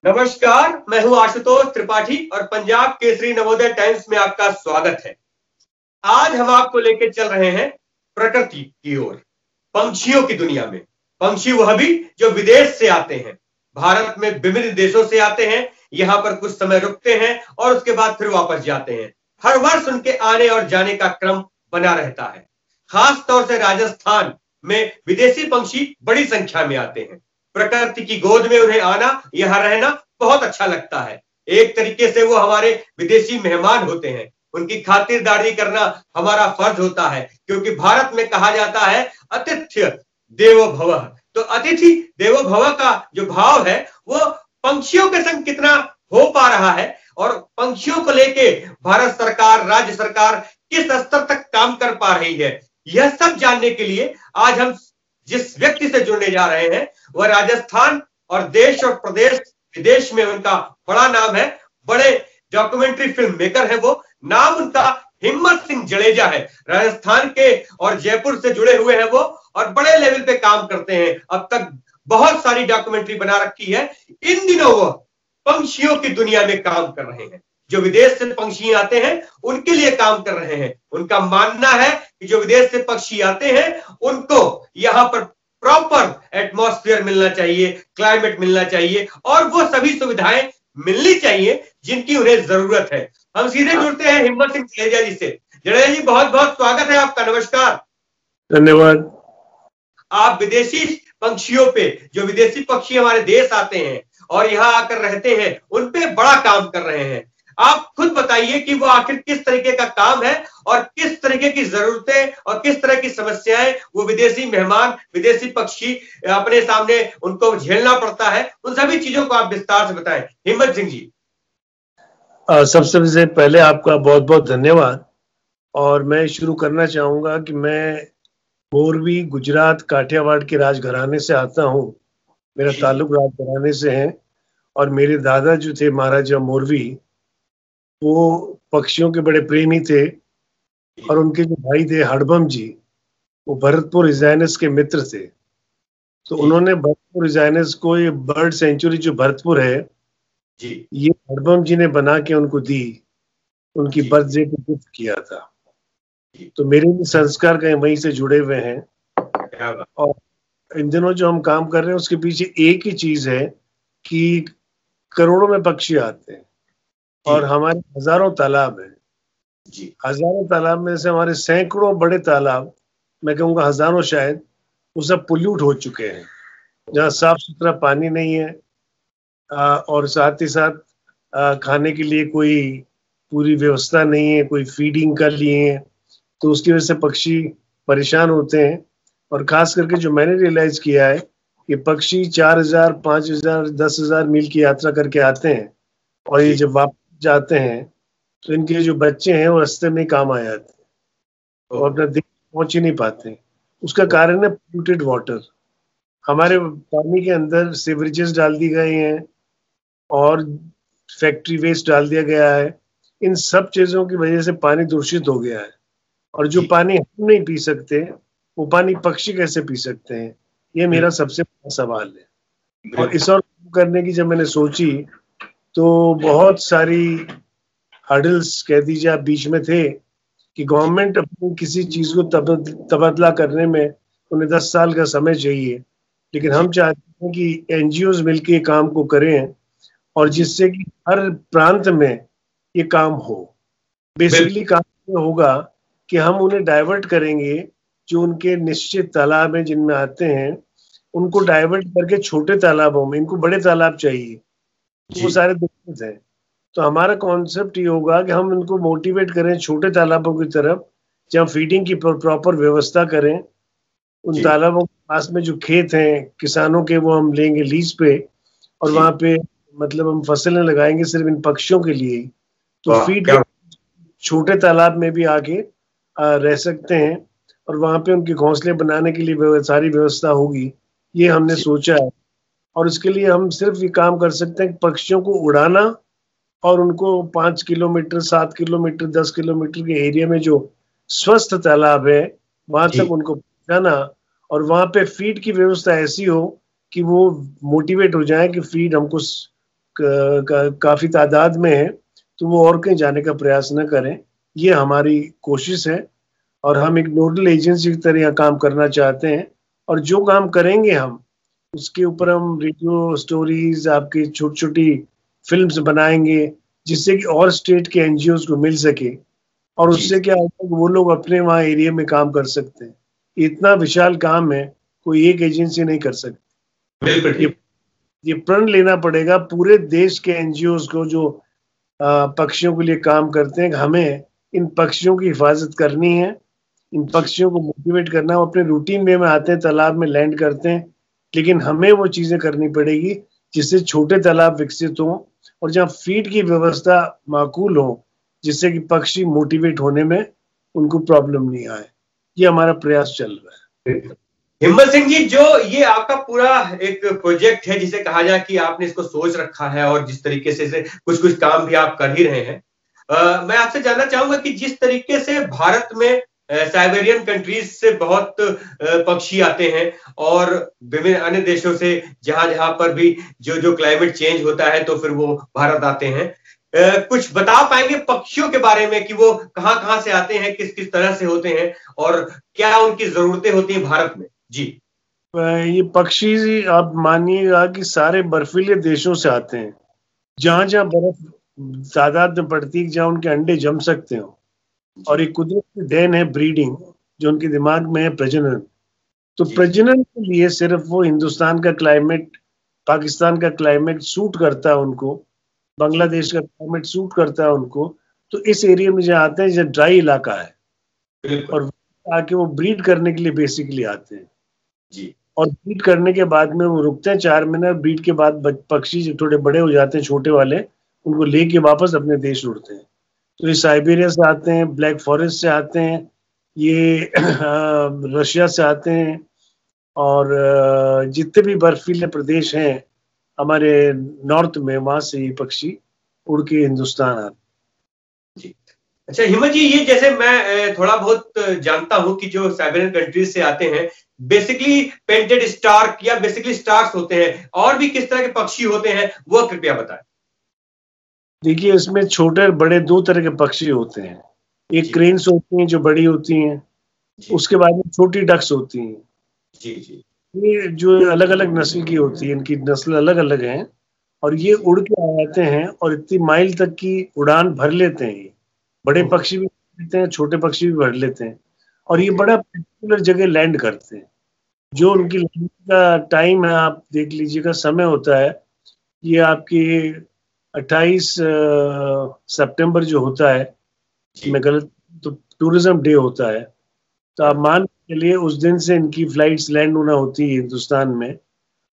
नमस्कार, मैं हूं आशुतोष त्रिपाठी और पंजाब केसरी नवोदय टाइम्स में आपका स्वागत है। आज हम आपको लेकर चल रहे हैं प्रकृति की ओर, पंछियों की दुनिया में। पंछी वह भी जो विदेश से आते हैं, भारत में विभिन्न देशों से आते हैं, यहाँ पर कुछ समय रुकते हैं और उसके बाद फिर वापस जाते हैं। हर वर्ष उनके आने और जाने का क्रम बना रहता है। खास तौर से राजस्थान में विदेशी पंछी बड़ी संख्या में आते हैं। प्रकृति की गोद में उन्हें आना, यहाँ रहना बहुत अच्छा लगता है। एक तरीके से वो हमारे विदेशी मेहमान होते हैं। उनकी खातिरदारी करना हमारा फर्ज होता है, क्योंकि भारत में कहा जाता है अतिथि देवो भवः। तो अतिथि देवो भव का जो भाव है वो पंछियों के संग कितना हो पा रहा है और पंछियों को लेके भारत सरकार, राज्य सरकार किस स्तर तक काम कर पा रही है, यह सब जानने के लिए आज हम जिस व्यक्ति से जुड़ने जा रहे हैं वह राजस्थान और देश और प्रदेश विदेश में उनका बड़ा नाम है। बड़े डॉक्यूमेंट्री फिल्म मेकर है वो। नाम उनका हिम्मत सिंह जडेजा है। राजस्थान के और जयपुर से जुड़े हुए हैं वो और बड़े लेवल पे काम करते हैं। अब तक बहुत सारी डॉक्यूमेंट्री बना रखी है। इन दिनों वो पंछियों की दुनिया में काम कर रहे हैं। जो विदेश से पक्षी आते हैं उनके लिए काम कर रहे हैं। उनका मानना है कि जो विदेश से पक्षी आते हैं उनको यहाँ पर प्रॉपर एटमॉस्फेयर मिलना चाहिए, क्लाइमेट मिलना चाहिए और वो सभी सुविधाएं मिलनी चाहिए जिनकी उन्हें जरूरत है। हम सीधे जुड़ते हैं हिम्मत सिंह जडेजा जी से। जडेजा जी, बहुत बहुत स्वागत है आपका। नमस्कार। धन्यवाद। आप विदेशी पंछियों पे, जो विदेशी पक्षी हमारे देश आते हैं और यहाँ आकर रहते हैं, उन पे बड़ा काम कर रहे हैं। आप खुद बताइए कि वो आखिर किस तरीके का काम है और किस तरीके की जरूरतें और किस तरह की समस्याएं वो विदेशी मेहमान, विदेशी पक्षी अपने सामने उनको झेलना पड़ता है। उन सभी चीजों को आप विस्तार से बताएं, हिम्मत सिंह जी। सबसे पहले आपका बहुत बहुत धन्यवाद। और मैं शुरू करना चाहूंगा कि मैं मोरवी, गुजरात, काठियावाड़ के राजघराने से आता हूँ। मेरा ताल्लुक राजघराने से है और मेरे दादा जो थे महाराजा मोरवी, वो पक्षियों के बड़े प्रेमी थे और उनके जो भाई थे हड़बम जी, वो भरतपुर रिजाइनस के मित्र थे। तो उन्होंने भरतपुर रिजाइनस को ये बर्ड सेंचुरी जो भरतपुर है जी, ये हड़बम जी ने बना के उनको दी, उनकी बर्थडे को गिफ्ट किया था। तो मेरे भी संस्कार कहीं वहीं से जुड़े हुए हैं। और इन दिनों जो हम काम कर रहे हैं उसके पीछे एक ही चीज है कि करोड़ों में पक्षी आते हैं और हमारे हजारों तालाब हैं। हजारों तालाब में से हमारे सैकड़ों बड़े तालाब, मैं कहूँगा हजारों शायद, वो सब पोल्यूट हो चुके हैं, जहाँ साफ सुथरा पानी नहीं है और साथ ही साथ खाने के लिए कोई पूरी व्यवस्था नहीं है, कोई फीडिंग कर लिए है। तो उसकी वजह से पक्षी परेशान होते हैं। और खास करके जो मैंने रियलाइज किया है कि पक्षी 4000, 5000, 10,000 मील की यात्रा करके आते हैं और ये जब वापस जाते हैं तो इनके जो बच्चे हैं वो रास्ते में काम आ जाते हैं और अपना देश पहुंच ही नहीं पाते। उसका कारण है पोल्यूटेड वाटर। हमारे पानी के अंदर सीवरेजेस डाल दी गए हैं और फैक्ट्री वेस्ट डाल दिया गया है। इन सब चीजों की वजह से पानी दूषित हो गया है और जो पानी हम नहीं पी सकते वो पानी पक्षी कैसे पी सकते हैं, ये मेरा सबसे बड़ा सवाल है। और इस और करने की जब मैंने सोची तो बहुत सारी हर्डल्स कह दीजिए आप बीच में थे कि गवर्नमेंट अपनी किसी चीज को तबादला करने में उन्हें 10 साल का समय चाहिए, लेकिन हम चाहते हैं कि एनजीओज मिलके काम को करें और जिससे कि हर प्रांत में ये काम हो। बेसिकली काम होगा कि हम उन्हें डाइवर्ट करेंगे, जो उनके निश्चित तालाब हैं जिनमें आते हैं उनको डाइवर्ट करके छोटे तालाबों में, इनको बड़े तालाब चाहिए, वो सारे दिक्कत है। तो हमारा कॉन्सेप्ट ये होगा कि हम इनको मोटिवेट करें छोटे तालाबों की तरफ, जहाँ फीडिंग की प्रॉपर व्यवस्था करें। उन तालाबों के पास में जो खेत हैं किसानों के, वो हम लेंगे लीज पे और वहाँ पे मतलब हम फसलें लगाएंगे सिर्फ इन पक्षियों के लिए। तो फीड छोटे तालाब में भी आके रह सकते हैं और वहाँ पे उनके घोंसले बनाने के लिए सारी व्यवस्था होगी, ये हमने सोचा है। और इसके लिए हम सिर्फ ये काम कर सकते हैं कि पक्षियों को उड़ाना और उनको 5 किलोमीटर, 7 किलोमीटर, 10 किलोमीटर के एरिया में जो स्वस्थ तालाब है वहां तक उनको पहुंचाना और वहां पे फीड की व्यवस्था ऐसी हो कि वो मोटिवेट हो जाए कि फीड हमको काफी तादाद में है, तो वो और कहीं जाने का प्रयास न करें। ये हमारी कोशिश है और हम एक नोडल एजेंसी की तरह काम करना चाहते हैं। और जो काम करेंगे हम, उसके ऊपर हम रेडियो स्टोरीज, आपकी छोटी छोटी फिल्म्स बनाएंगे, जिससे कि और स्टेट के एनजीओ को मिल सके, और उससे क्या होता है कि वो लोग अपने वहाँ एरिया में काम कर सकते हैं। इतना विशाल काम है, कोई एक एजेंसी नहीं कर सकती। ये प्रण लेना पड़ेगा पूरे देश के एनजीओ को जो पक्षियों के लिए काम करते हैं। हमें इन पक्षियों की हिफाजत करनी है, इन पक्षियों को मोटिवेट करना। वो अपने रूटीन वे में आते हैं, तालाब में लैंड करते हैं, लेकिन हमें वो चीजें करनी पड़ेगी जिससे छोटे तालाब विकसित हों और जहाँ फीड की व्यवस्था माकूल हो, जिससे कि पक्षी मोटिवेट होने में उनको प्रॉब्लम नहीं आए। ये हमारा प्रयास चल रहा है। हिम्मत सिंह जी, जो ये आपका पूरा एक प्रोजेक्ट है, जिसे कहा जाए कि आपने इसको सोच रखा है और जिस तरीके से कुछ कुछ काम भी आप कर ही रहे हैं, मैं आपसे जानना चाहूंगा कि जिस तरीके से भारत में साइबेरियन कंट्रीज से बहुत पक्षी आते हैं और विभिन्न अन्य देशों से जहां जहां पर भी जो क्लाइमेट चेंज होता है तो फिर वो भारत आते हैं, कुछ बता पाएंगे पक्षियों के बारे में कि वो कहां कहां से आते हैं, किस किस तरह से होते हैं और क्या उनकी जरूरतें होती हैं भारत में? जी, ये पक्षी आप मानिएगा कि सारे बर्फीले देशों से आते हैं, जहां जहां बर्फ तादाद में पड़ती है, जहां उनके अंडे जम सकते हो। और एक कुदरती देन है ब्रीडिंग, जो उनके दिमाग में है प्रजनन। तो प्रजनन के लिए सिर्फ वो हिंदुस्तान का क्लाइमेट, पाकिस्तान का क्लाइमेट सूट करता है उनको, बांग्लादेश का क्लाइमेट सूट करता है उनको। तो इस एरिया में जो आते हैं, जो ड्राई इलाका है, और आके वो ब्रीड करने के लिए बेसिकली आते हैं जी। और ब्रीड करने के बाद में वो रुकते हैं 4 महीने। ब्रीड के बाद पक्षी जो थोड़े बड़े हो जाते हैं, छोटे वाले, उनको लेके वापस अपने देश उड़ते हैं। तो ये साइबेरिया से आते हैं, ब्लैक फॉरेस्ट से आते हैं, ये रशिया से आते हैं, और जितने भी बर्फीले प्रदेश हैं हमारे नॉर्थ में, वहां से ये पक्षी उड़ के हिंदुस्तान आते। जी, अच्छा हिम्मत जी, ये जैसे मैं थोड़ा बहुत जानता हूं कि जो साइबेरियन कंट्रीज से आते हैं बेसिकली पेंटेड स्टार्क या बेसिकली स्टार्क्स होते हैं, और भी किस तरह के पक्षी होते हैं वो कृपया बताएं। देखिए, इसमें छोटे बड़े दो तरह के पक्षी होते हैं। एक क्रेन्स होती हैं जो बड़ी होती हैं, उसके बाद में छोटी डक्स होती हैं। जी जी, ये जो अलग अलग नस्ल की होती है, इनकी नस्ल अलग अलग हैं, और ये उड़ के आ जाते हैं और इतनी माइल तक की उड़ान भर लेते हैं। बड़े पक्षी भी भर लेते हैं, छोटे पक्षी भी भर लेते हैं, और ये बड़ा पर्टिकुलर जगह लैंड करते हैं। जो उनकी लैंडिंग का टाइम है, आप देख लीजिएगा, समय होता है, ये आपकी 28 सितंबर जो होता है, मैं गलत, तो टूरिज्म डे होता है, तो आप मान के लिए उस दिन से इनकी फ्लाइट्स लैंड होना होती है हिंदुस्तान में।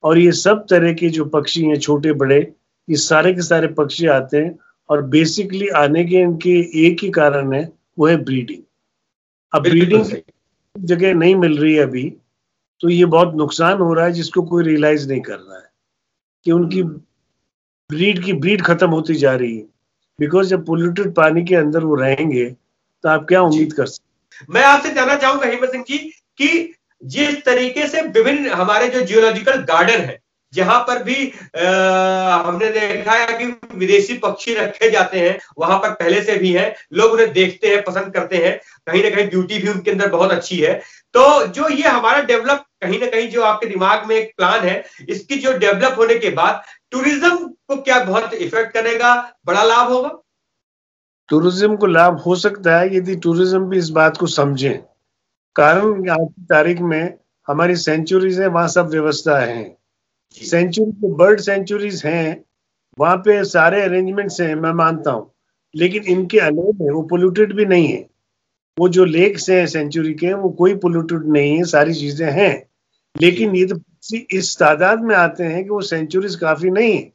और ये सब तरह के जो पक्षी हैं, छोटे बड़े, ये सारे के सारे पक्षी आते हैं, और बेसिकली आने के इनके एक ही कारण है, वो है ब्रीडिंग। अब ब्रीडिंग जगह नहीं मिल रही है अभी, तो ये बहुत नुकसान हो रहा है, जिसको कोई रियलाइज नहीं कर रहा है कि उनकी ब्रीड खत्म होती जा रही है। बिकॉज जब पोल्यूटेड पानी के अंदर वो रहेंगे तो आप क्या उम्मीद कर सकते। मैं आपसे जानना चाहूंगा हिम्मत सिंह जी कि जिस तरीके से विभिन्न हमारे जो जियोलॉजिकल गार्डन है, जहां पर भी हमने देखा है कि विदेशी पक्षी रखे जाते हैं, वहां पर पहले से भी है, लोग उन्हें देखते हैं, पसंद करते हैं, कहीं ना कहीं ब्यूटी भी उनके अंदर बहुत अच्छी है। तो जो ये हमारा डेवलप, कहीं ना कहीं जो आपके दिमाग में एक प्लान है, इसकी जो डेवलप होने के बाद टूरिज्म को क्या बहुत इफेक्ट करेगा, बड़ा लाभ होगा? टूरिज्म को लाभ हो सकता है यदि टूरिज्म भी इस बात को समझे। कारण आज की तारीख में हमारी सेंचुरीज है, वहां सब व्यवस्था है। सेंचुरी जो बर्ड सेंचुरीज हैं, वहां पे सारे अरेंजमेंट्स हैं, मैं मानता हूँ, लेकिन इनके अलावा वो पोल्यूटेड भी नहीं है। वो जो लेक्स हैं सेंचुरी के, वो कोई पोल्यूटेड नहीं है, सारी चीजें हैं। लेकिन ये तो इस तादाद में आते हैं कि वो सेंचुरीज काफी नहीं है।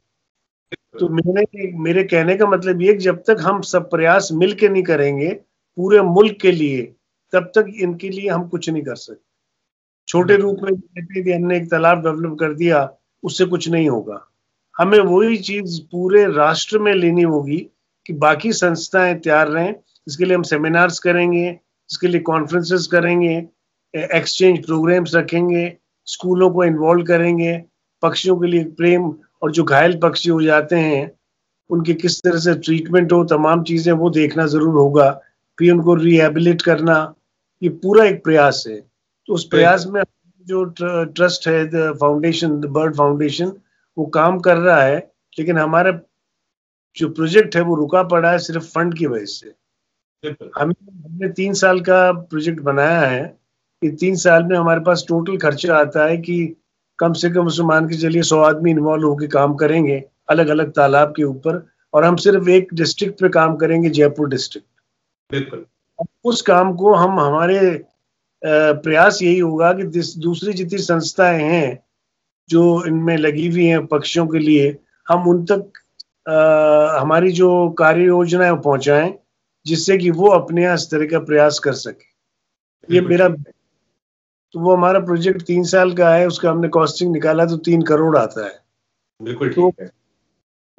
तो मेरे कहने का मतलब ये, जब तक हम सब प्रयास मिल के नहीं करेंगे पूरे मुल्क के लिए, तब तक इनके लिए हम कुछ नहीं कर सकते। छोटे रूप में हमने एक तालाब डेवलप कर दिया, उससे कुछ नहीं होगा। हमें वही चीज पूरे राष्ट्र में लेनी होगी कि बाकी संस्थाएं तैयार रहें। इसके लिए हम सेमिनार्स करेंगे, इसके लिए कॉन्फ्रेंसेस करेंगे, एक्सचेंज प्रोग्राम्स रखेंगे, स्कूलों को इन्वॉल्व करेंगे, पक्षियों के लिए प्रेम और जो घायल पक्षी हो जाते हैं उनकी किस तरह से ट्रीटमेंट हो, तमाम चीजें वो देखना जरूर होगा। फिर उनको रिहेबिलिट करना, ये पूरा एक प्रयास है। तो उस प्रयास में जो ट्रस्ट है, the foundation, the bird foundation, वो काम कर रहा है, लेकिन हमारा जो प्रोजेक्ट है वो रुका पड़ा है सिर्फ फंड की वजह से। हमने 3 साल का प्रोजेक्ट बनाया है। ये 3 साल में हमारे पास टोटल खर्चा आता है कि कम से कम उसमें मान के चलिए 100 आदमी इन्वॉल्व होकर काम करेंगे अलग अलग तालाब के ऊपर, और हम सिर्फ एक डिस्ट्रिक्ट पे काम करेंगे, जयपुर डिस्ट्रिक्ट। बिल्कुल। उस काम को हम, हमारे प्रयास यही होगा कि दूसरी जितनी संस्थाएं हैं जो इनमें लगी हुई हैं पक्षियों के लिए, हम उन तक हमारी जो कार्य योजना है वो पहुंचाएं, जिससे कि वो अपने यहाँ इस तरह का प्रयास कर सके। ये मेरा, तो वो हमारा प्रोजेक्ट 3 साल का है, उसका हमने कॉस्टिंग निकाला तो 3 करोड़ आता है। बिल्कुल तो ठीक है।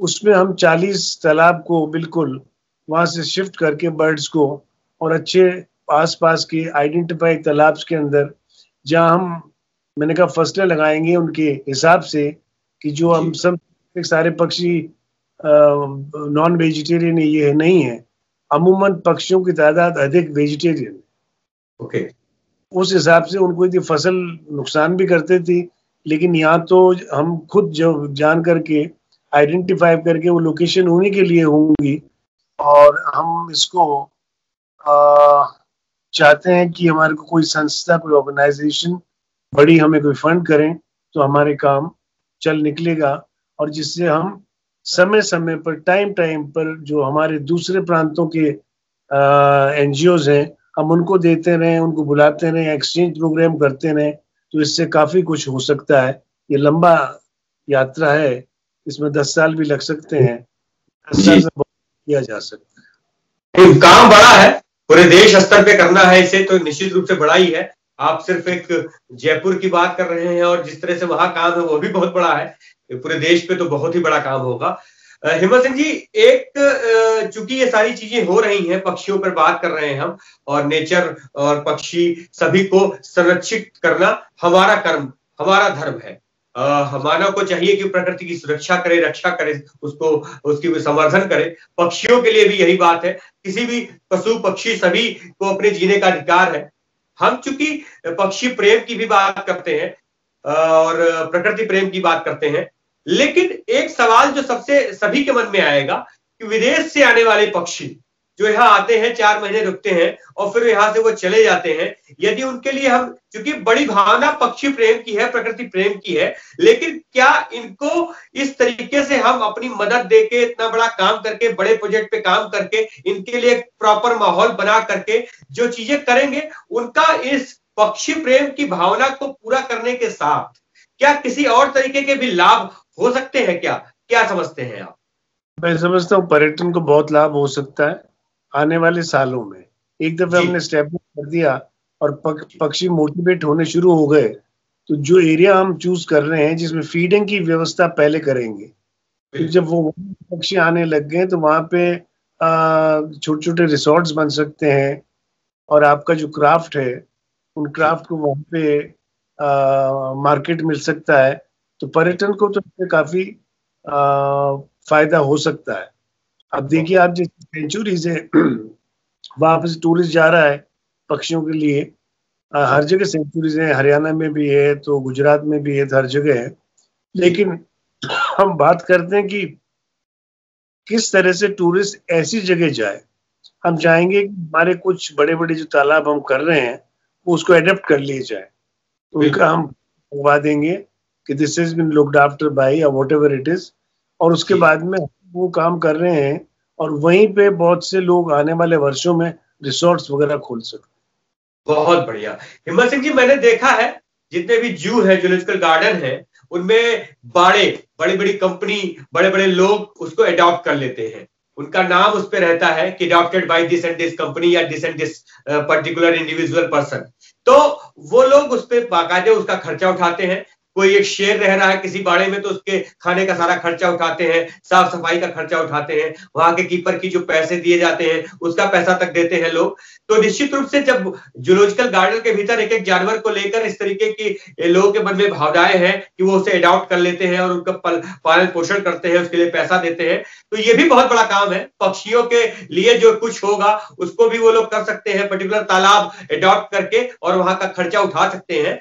उसमें हम 40 तालाब को बिल्कुल वहां से शिफ्ट करके बर्ड्स को, और अच्छे आसपास के आइडेंटिफाई तालाब के अंदर जहां हम, मैंने कहा, फसलें लगाएंगे उनके हिसाब से कि जो हम सब सारे पक्षी नॉन वेजिटेरियन ये नहीं है, अमूमन पक्षियों की तादाद अधिक वेजिटेरियन। ओके। उस हिसाब से उनको यदि फसल नुकसान भी करते थी, लेकिन यहाँ तो हम खुद जो जान करके आइडेंटिफाई करके वो लोकेशन उन्हीं के लिए होंगी, और हम इसको चाहते हैं कि हमारे को कोई संस्था, कोई ऑर्गेनाइजेशन बड़ी हमें कोई फंड करें तो हमारे काम चल निकलेगा, और जिससे हम समय समय पर, टाइम टाइम पर जो हमारे दूसरे प्रांतों के एनजीओज हैं, हम उनको देते रहें, उनको बुलाते रहें, एक्सचेंज प्रोग्राम करते रहें, तो इससे काफी कुछ हो सकता है। ये लंबा यात्रा है, इसमें 10 साल भी लग सकते हैं, 10 साल में बहुत किया जा सकता है। काम बड़ा है, पूरे देश स्तर पे करना है इसे, तो निश्चित रूप से बड़ा ही है। आप सिर्फ एक जयपुर की बात कर रहे हैं, और जिस तरह से वहां काम है वो भी बहुत बड़ा है। पूरे देश पे तो बहुत ही बड़ा काम होगा। हिम्मत सिंह जी, एक चूंकि ये सारी चीजें हो रही हैं, पक्षियों पर बात कर रहे हैं हम, और नेचर और पक्षी सभी को संरक्षित करना हमारा कर्म, हमारा धर्म है। मानव को चाहिए कि प्रकृति की सुरक्षा करे, रक्षा करे, उसको, उसकी संवर्धन करे। पक्षियों के लिए भी यही बात है। किसी भी पशु पक्षी सभी को अपने जीने का अधिकार है। हम चूंकि पक्षी प्रेम की भी बात करते हैं और प्रकृति प्रेम की बात करते हैं, लेकिन एक सवाल जो सभी के मन में आएगा कि विदेश से आने वाले पक्षी जो यहाँ आते हैं, 4 महीने रुकते हैं और फिर यहाँ से वो चले जाते हैं, यदि उनके लिए हम, क्योंकि बड़ी भावना पक्षी प्रेम की है, प्रकृति प्रेम की है, लेकिन क्या इनको इस तरीके से हम अपनी मदद देके, इतना बड़ा काम करके, बड़े प्रोजेक्ट पे काम करके, इनके लिए प्रॉपर माहौल बना करके जो चीजें करेंगे, उनका इस पक्षी प्रेम की भावना को पूरा करने के साथ क्या किसी और तरीके के भी लाभ हो सकते हैं? क्या समझते हैं आप? मैं समझता हूँ पर्यटन को बहुत लाभ हो सकता है आने वाले सालों में। एक दफे हमने स्टैब्लिश कर दिया और पक्षी मोटिवेट होने शुरू हो गए, तो जो एरिया हम चूज कर रहे हैं जिसमें फीडिंग की व्यवस्था पहले करेंगे, तो जब वो पक्षी आने लग गए तो वहां पे छोटे छोटे रिसोर्ट्स बन सकते हैं, और आपका जो क्राफ्ट है उन क्राफ्ट को वहां पे मार्केट मिल सकता है। तो पर्यटन को तो काफी फायदा हो सकता है। अब देखिए, आप जैसे सेंचुरीज है वहां पे टूरिस्ट जा रहा है पक्षियों के लिए, हर जगह सेंचुरीज है, हरियाणा में भी है, तो गुजरात में भी है, तो हर जगह है। लेकिन हम बात करते हैं कि किस तरह से टूरिस्ट ऐसी जगह जाए। हम चाहेंगे कि हमारे कुछ बड़े बड़े जो तालाब हम कर रहे हैं वो उसको एडेप्ट कर लिए जाए, तो उनका हम करवा देंगे कि this is been looked after by और व्हाटएवर इट इज, और उसके बाद में वो काम कर रहे हैं, और वहीं पे बहुत से लोग आने वाले वर्षों में रिसोर्ट्स वगैरह खोल सकते। बहुत बढ़िया। हिम्मत सिंह जी, मैंने देखा है जितने भी जू है, जूलॉजिकल गार्डन है, उनमें बड़ी बड़ी कंपनी, बड़े बड़े लोग उसको अडॉप्ट कर लेते हैं। उनका नाम उस पर रहता है कि adopted by this and this company या this and this particular individual person. तो वो लोग उस पर बाकायदे उसका खर्चा उठाते हैं, कोई एक शेर रह रहा है किसी बाड़े में तो उसके खाने का सारा खर्चा उठाते हैं, साफ सफाई का खर्चा उठाते हैं, वहां के कीपर की जो पैसे दिए जाते हैं उसका पैसा तक देते हैं लोग। तो निश्चित रूप से जब जूलॉजिकल गार्डन के भीतर एक एक जानवर को लेकर इस तरीके की लोगों के मन में भावनाएं हैं कि वो उसे अडॉप्ट कर लेते हैं और उनका पालन पोषण करते हैं, उसके लिए पैसा देते हैं, तो ये भी बहुत बड़ा काम है। पक्षियों के लिए जो कुछ होगा उसको भी वो लोग कर सकते हैं, पर्टिकुलर तालाब अडॉप्ट करके और वहां का खर्चा उठा सकते हैं।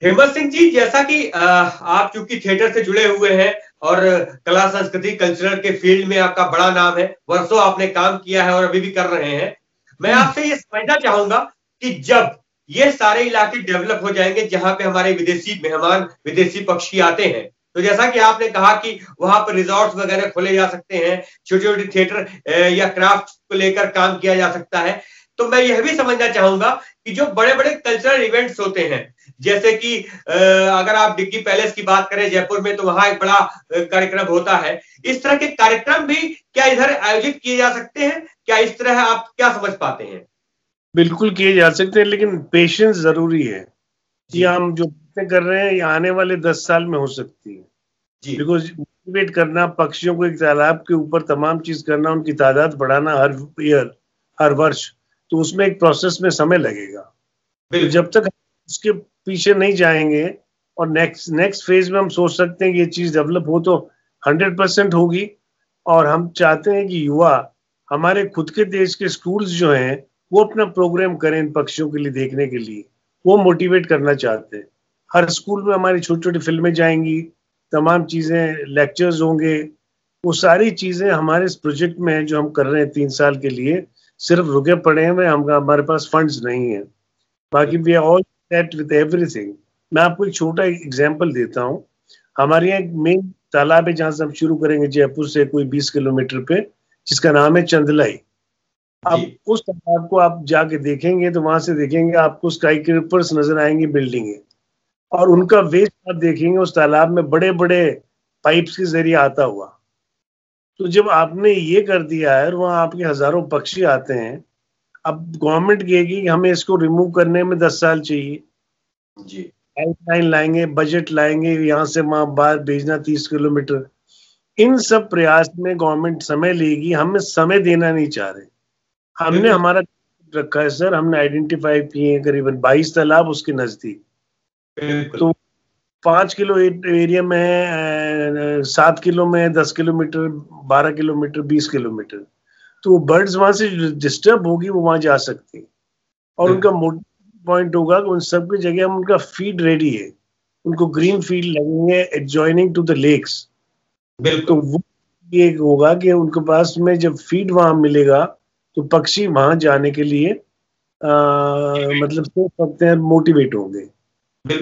हेमंत सिंह जी, जैसा कि आप चूंकि थिएटर से जुड़े हुए हैं और कला संस्कृति कल्चरल के फील्ड में आपका बड़ा नाम है, वर्षों आपने काम किया है और अभी भी कर रहे हैं, मैं आपसे ये समझना चाहूंगा कि जब ये सारे इलाके डेवलप हो जाएंगे जहां पे हमारे विदेशी मेहमान, विदेशी पक्षी आते हैं, तो जैसा कि आपने कहा कि वहां पर रिजॉर्ट्स वगैरह खोले जा सकते हैं, छोटे छोटे थिएटर या क्राफ्ट को लेकर काम किया जा सकता है, तो मैं यह भी समझना चाहूंगा कि जो बड़े बड़े कल्चरल इवेंट्स होते हैं, जैसे कि अगर आप डिग्गी पैलेस की बात करें जयपुर में, तो वहां एक बड़ा कार्यक्रम होता है, इस तरह के कार्यक्रम भी क्या इधर आयोजित किए जा सकते हैं? क्या इस तरह आप क्या समझ पाते हैं? बिल्कुल किए जा सकते हैं, लेकिन पेशेंस जरूरी है। ये हम जो कर रहे हैं ये आने वाले 10 साल में हो सकती है। बिकॉज मोटिवेट करना पक्षियों को एक तालाब के ऊपर तमाम चीज करना, उनकी तादाद बढ़ाना हर ईयर, हर वर्ष, तो उसमें एक प्रोसेस में समय लगेगा। तो जब तक उसके पीछे नहीं जाएंगे और नेक्स्ट फेज में हम सोच सकते हैं कि ये चीज डेवलप हो तो 100% होगी। और हम चाहते हैं कि युवा हमारे खुद के देश के स्कूल्स जो हैं वो अपना प्रोग्राम करें इन पक्षियों के लिए देखने के लिए, वो मोटिवेट करना चाहते हैं। हर स्कूल में हमारी छोटी छोटी फिल्में जाएंगी, तमाम चीजें, लेक्चर्स होंगे, वो सारी चीजें हमारे इस प्रोजेक्ट में है जो हम कर रहे हैं 3 साल के लिए। सिर्फ रुके पड़े हैं, हमारे पास फंड्स नहीं है, बाकी we are all set with everything. मैं आपको एक छोटा एग्जांपल देता हूँ। हमारे यहाँ एक मेन तालाब है जहां से हम शुरू करेंगे जयपुर से कोई 20 किलोमीटर पे, जिसका नाम है चंदलाई। अब उस तालाब को आप जाके देखेंगे तो वहां से देखेंगे आपको स्काई क्रीपर्स नजर आएंगी, बिल्डिंगें, और उनका वेस्ट आप देखेंगे उस तालाब में बड़े बड़े पाइप्स के जरिए आता हुआ। तो जब आपने ये कर दिया है और वहां आपके हजारों पक्षी आते हैं, अब गवर्नमेंट कहेगी कि हमें इसको रिमूव करने में 10 साल चाहिए जी, पाइपलाइन लाएंगे, बजट लाएंगे, यहाँ से वहां बाहर भेजना 30 किलोमीटर। इन सब प्रयास में गवर्नमेंट समय लेगी, हमें समय देना नहीं चाह रहे। हमने हमारा रखा है सर, हमने आइडेंटिफाई किए हैं करीबन 22 तालाब उसके नजदीक। तो 5 किलो एरिया में है, 7 किलो में 10 किलोमीटर, 12 किलोमीटर, 20 किलोमीटर, तो बर्ड्स वहां से डिस्टर्ब होगी वो वहां जा सकती है। और उनका पॉइंट होगा कि उन सब की जगह हम उनका फीड रेडी है, उनको ग्रीन फील्ड लगेंगे एडजॉइनिंग टू द लेक्स। तो वो ये होगा कि उनके पास में जब फीड वहां मिलेगा तो पक्षी वहां जाने के लिए मतलब सोच सकते हैं, मोटिवेट होंगे।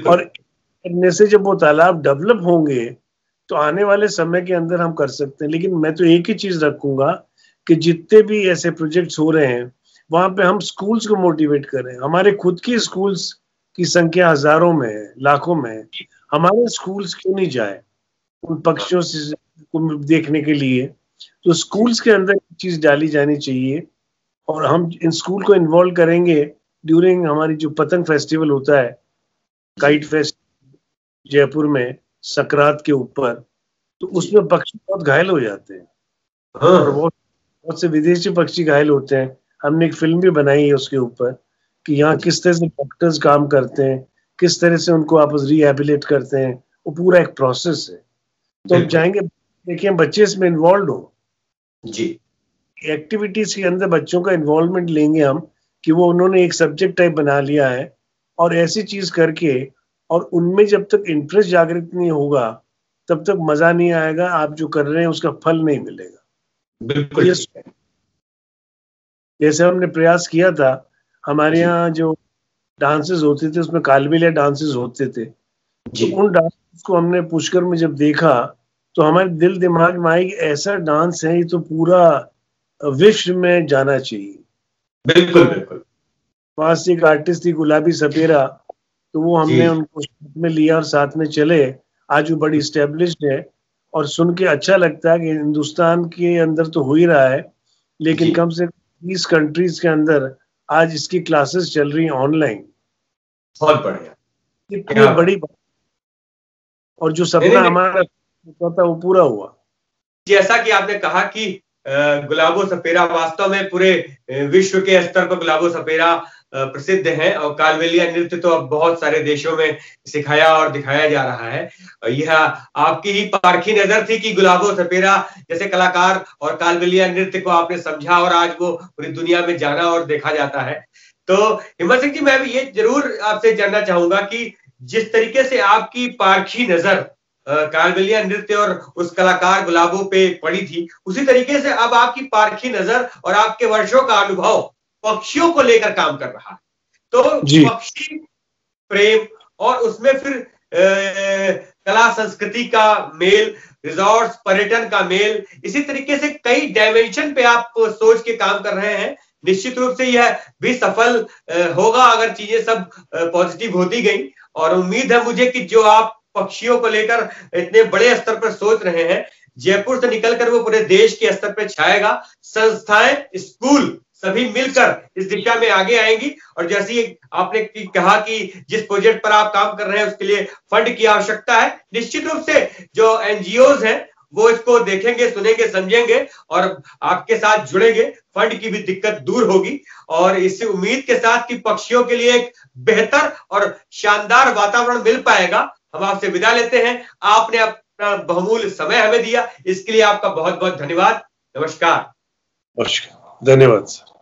और करने से जब वो तालाब डेवलप होंगे तो आने वाले समय के अंदर हम कर सकते हैं। लेकिन मैं तो एक ही चीज रखूंगा कि जितने भी ऐसे प्रोजेक्ट्स हो रहे हैं वहां पे हम स्कूल्स को मोटिवेट करें। हमारे खुद की स्कूल्स की संख्या हजारों में है, लाखों में है, हमारे स्कूल्स क्यों नहीं जाए उन पक्षियों से को देखने के लिए? तो स्कूल्स के अंदर चीज डाली जानी चाहिए और हम इन स्कूल को इन्वॉल्व करेंगे ड्यूरिंग हमारी जो पतंग फेस्टिवल होता है, काइट फेस्ट जयपुर में सकरात के ऊपर, तो उसमें पक्षी बहुत घायल हो जाते हैं और बहुत से विदेशी पक्षी घायल होते हैं। हमने एक फिल्म भी बनाई है उसके ऊपर कि यहाँ किस तरह से डॉक्टर्स काम करते हैं, किस तरह से उनको आपस रिहेबिलिट करते हैं, वो पूरा एक प्रोसेस है। तो हम चाहेंगे देखिए बच्चे इसमें इन्वॉल्व हो जी, एक्टिविटीज के अंदर बच्चों का इन्वॉल्वमेंट लेंगे हम कि वो उन्होंने एक सब्जेक्ट टाइप बना लिया है और ऐसी चीज करके, और उनमें जब तक इंटरेस्ट जागृत नहीं होगा तब तक मजा नहीं आएगा, आप जो कर रहे हैं उसका फल नहीं मिलेगा। बिल्कुल जैसे हमने प्रयास किया था, हमारे यहाँ जो डांसेस होते थे उसमें कालबेलिया डांसेस होते थे, तो उन डांसेस को हमने पुष्कर में जब देखा तो हमारे दिल दिमाग में आई ऐसा डांस है ये तो पूरा विश्व में जाना चाहिए। बिल्कुल बिल्कुल। वहां से एक आर्टिस्ट थी गुलाबी सपेरा, तो वो हमने उनको साथ में लिया और साथ में चले। आज वो बड़ी स्टेब्लिश्ड है और सुन के अच्छा लगता है कि हिंदुस्तान के अंदर तो हो ही रहा है, लेकिन कम से कम 20 कंट्रीज के अंदर आज इसकी क्लासेस चल रही हैं ऑनलाइन। बहुत बढ़िया, इतनी बड़ी बात। और जो सपना हमारा था वो पूरा हुआ। जैसा कि आपने कहा कि गुलाबो सपेरा वास्तव में पूरे विश्व के स्तर पर गुलाबो सपेरा प्रसिद्ध है और कालबेलिया नृत्य तो अब बहुत सारे देशों में सिखाया और दिखाया जा रहा है। यह आपकी ही पारखी नजर थी कि गुलाबो सपेरा जैसे कलाकार और कालबेलिया नृत्य को आपने समझा और आज वो पूरी दुनिया में जाना और देखा जाता है। तो हिम्मत सिंह जी, मैं भी ये जरूर आपसे जानना चाहूंगा कि जिस तरीके से आपकी पारखी नजर कालबेलिया नृत्य और उस कलाकार गुलाबो पे पड़ी थी, उसी तरीके से अब आपकी पारखी नजर और आपके वर्षों का अनुभव पक्षियों को लेकर काम कर रहा है। तो पक्षी प्रेम और उसमें फिर कला संस्कृति का मेल, रिजॉर्ट्स पर्यटन का मेल, इसी तरीके से कई डायमेंशन पे आप सोच के काम कर रहे हैं। निश्चित रूप से यह भी सफल होगा अगर चीजें सब पॉजिटिव होती गई। और उम्मीद है मुझे कि जो आप पक्षियों को लेकर इतने बड़े स्तर पर सोच रहे हैं, जयपुर से निकलकर वो पूरे देश के स्तर पर छाएगा। संस्थाएं, स्कूल सभी मिलकर इस दिशा में आगे आएंगी। और जैसे आपने कहा कि जिस प्रोजेक्ट पर आप काम कर रहे हैं उसके लिए फंड की आवश्यकता है, निश्चित रूप से जो एनजीओज हैं वो इसको देखेंगे, सुनेंगे, समझेंगे और आपके साथ जुड़ेंगे। फंड की भी दिक्कत दूर होगी और इसी उम्मीद के साथ कि पक्षियों के लिए एक बेहतर और शानदार वातावरण मिल पाएगा, हम आपसे विदा लेते हैं। आपने अपना बहुमूल्य समय हमें दिया, इसके लिए आपका बहुत बहुत धन्यवाद। नमस्कार। नमस्कार, धन्यवाद सर।